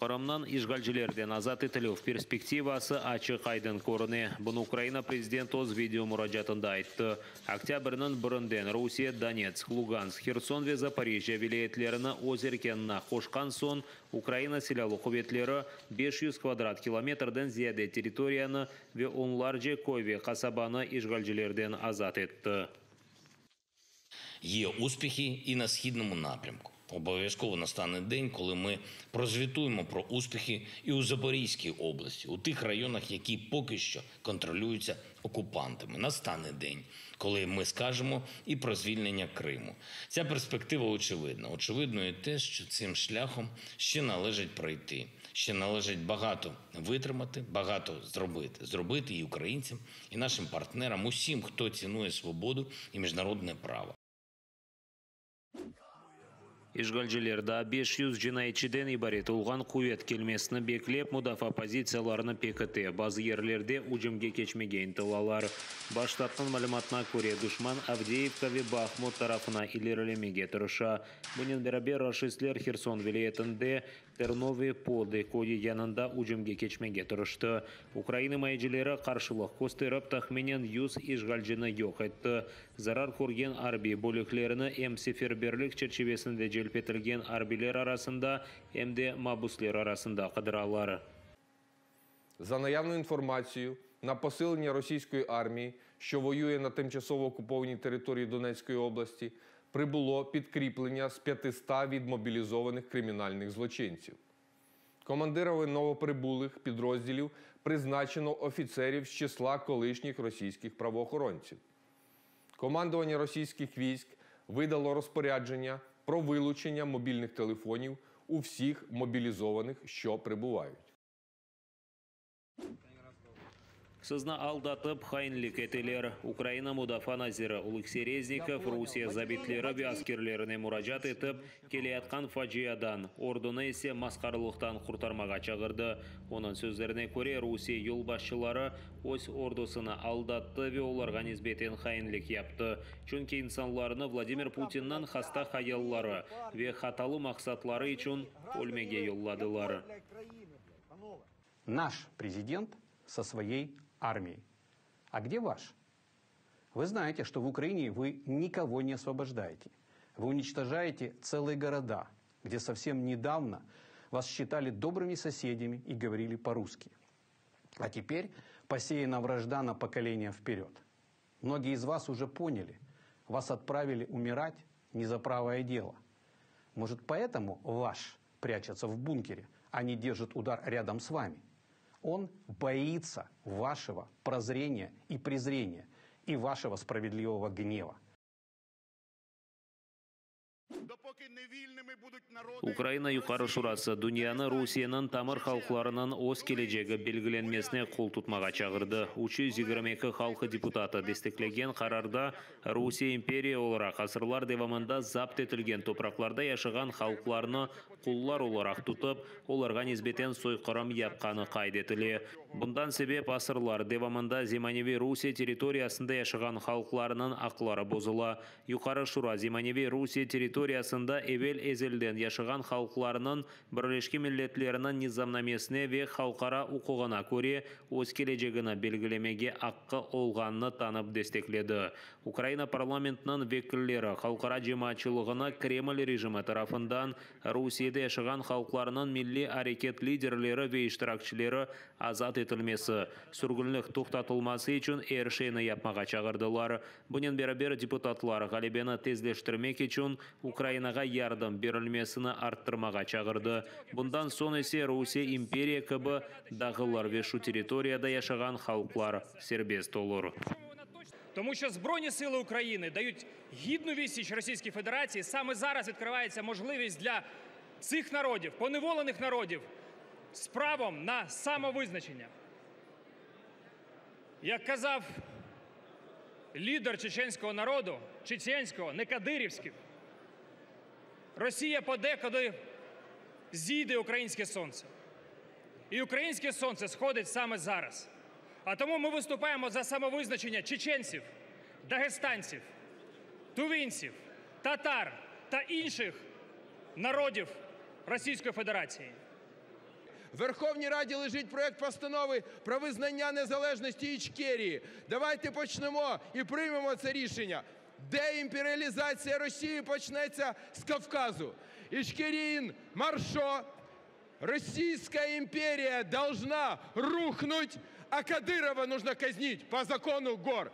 Қырымнан işgalcilerden azat etілу перспективасы açık aydın көріне. Bunu Украина президент өз видео мұражатында айтты. Октябрьнің бірінден Русия, Донецк, Луганск, Херсон ве Запорежье вилаетлеріні өз еркеніне қошқан сон, Украина силалы құветлері 500 квадрат километрден зияде территорияны ве онларже койве қасабаны işgalcilerden азат етті. Є успіхи і на східному напрямку. Обов'язково настане день, коли ми прозвітуємо про успіхи і у Запорізькій області, у тих районах, які поки що контролюються окупантами. Настане день, коли ми скажемо і про звільнення Криму. Ця перспектива очевидна. Очевидно і те, що цим шляхом ще належить пройти. Ще належить багато витримати, багато зробити. Зробити і українцям, і нашим партнерам, усім, хто цінує свободу і міжнародне право. İşgalcilerde 500 cinayetçiden ibaret olgan kuvvet kelmesini beklep mudafa pozisiyalarını PKT bazı yerlerde ucumga keçmegen tılalar. Baştattın malumatına göre düşman Avdeyevka ve Bakhmut tarafına ilerlemege tırışa. Bunun beraber raşistler Xerson vilayetinde Ternovi Poldi koyu yanında ucumga keçmege tırıştı. Ukrayna mayıcıları karşılık gösterip tahminen 100 işgalcini yok etti. Zarar көрген arbi bölüklerini hem seferberlik çerçevesinde celp etilgen arbiler arasında hem de mabusler arasında kıdıralar. За наявною інформацією, на посилення російської армії, що воює на тимчасово окупованій території Донецької області, прибуло підкріплення з 500 відмобілізованих кримінальних злочинців. Командирами новоприбулих підрозділів призначено офіцерів з числа колишніх російських правоохоронців. Командування російських військ видало розпорядження про вилучення мобільних телефонів у всіх мобілізованих, що прибувають. Сызна алдаtıp hainlik eteler. Ukrayna Mudafa Naziri Oleksiy Reznikov Rusiya zabitlері ve askerlerine müracaat etip, keleyatkan faciadan, ordunu ise maskarılıktan kurtarmağa çağırdı. Onun sözlerine göre Rusiya yolbaşçıları öz ordusunu aldattı ve olarga nisbeten hainlik yaptı. Çünkü insanlarını Vladimir Putin'den hasta hayalları ve hatalı maksatları için ölmege yolladılar. Наш президент со своей армией. А где ваш? Вы знаете, что в Украине вы никого не освобождаете. Вы уничтожаете целые города, где совсем недавно вас считали добрыми соседями и говорили по-русски. А теперь посеяна вражда на поколение вперед. Многие из вас уже поняли, вас отправили умирать не за правое дело. Может, поэтому ваш прячется в бункере, а не держит удар рядом с вами? Он боится вашего прозрения и презрения и вашего справедливого гнева. Украина Юқары Шурасы Дүнияны Русияның тамыр халқларының өз келечегі белгіленмесіне қол тұтмаға чағырды. 322 халқы депутаты дестеклеген қарарда Русия империя оларақ асырлар девамында запт етілген топрақларда яшыған халқларыны құллар оларақ тұтып, оларға низбетен сойқырым япқаны қайдетілі. Бұндан себеп асырлар девамында Зиманеви Русия территориясында яшыған халқларының ақлары бозыла. Юқары Шура Зиманеви Русия территориясында evvel ezelden yaşagan halklarının Birleşmiş Milletlerinin nizamnamesine ve halkara hukukuna göre öz geleceğini belgilemege hakkı olganını tanıp destekledi. Ukrayna parlamentinin vekilleri halkara cemaatçılığına Kreml rejimi tarafından Rusya'da yaşagan halklarının milli hareket liderleri ve iştirakçıları azat etilmesi, sürgünlük toxtatılması için her şeyini yapmağa çağırdılar. Bunun beraber deputatlar galibini tezleştirmek için Ukraynaga yardım berilmesini arttırmağa çağırdı. Bundan sonra ise Rusya imperiya kabi dağılar ve şu territoriyada yaşayan halklar serbest olur. Тому що Збройні сили України дають гідну відсіч Російській Федерації, саме зараз відкривається можливість для цих народів, поневолених народів, з правом на самовизначення. Як казав лідер чеченського народу, чеченського, не кадирівського, Росія подекуди зійде українське сонце. І українське сонце сходить саме зараз. А тому ми виступаємо за самовизначення чеченців, дагестанців, тувинців, татар та інших народів Російської Федерації. В Верховній Раді лежить проект постанови про визнання незалежності Ічкерії. Давайте почнемо і приймемо це рішення. Деімперіалізація Росії почнеться з Кавказу. Ичкерийин маршо. Российская империя должна рухнуть, а Кадырова нужно казнить по закону гор.